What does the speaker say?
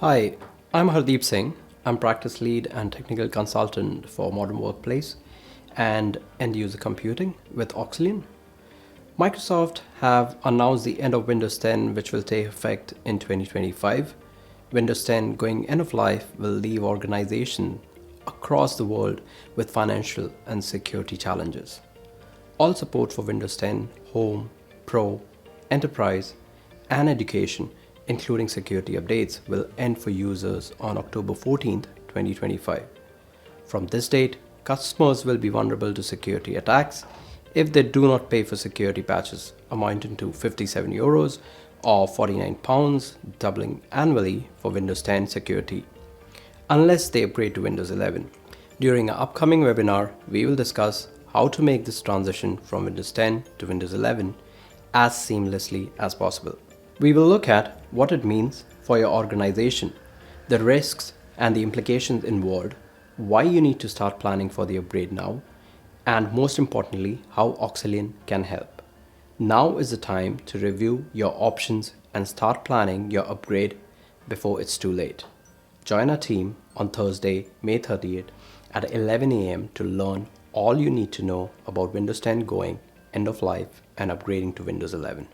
Hi, I'm Hardeep Singh. I'm practice lead and technical consultant for modern workplace and end user computing with Auxilion. Microsoft have announced the end of Windows 10, which will take effect in 2025. Windows 10 going end of life will leave organizations across the world with financial and security challenges. All support for Windows 10, Home, Pro, Enterprise, and Education, including security updates, will end for users on October 14th, 2025. From this date, customers will be vulnerable to security attacks if they do not pay for security patches amounting to €57 or £49, doubling annually for Windows 10 security, unless they upgrade to Windows 11. During our upcoming webinar, we will discuss how to make this transition from Windows 10 to Windows 11 as seamlessly as possible. We will look at what it means for your organization, the risks and the implications involved, why you need to start planning for the upgrade now, and most importantly, how Auxilion can help. Now is the time to review your options and start planning your upgrade before it's too late. Join our team on Thursday, May 30th at 11 a.m. to learn all you need to know about Windows 10 going end of life and upgrading to Windows 11.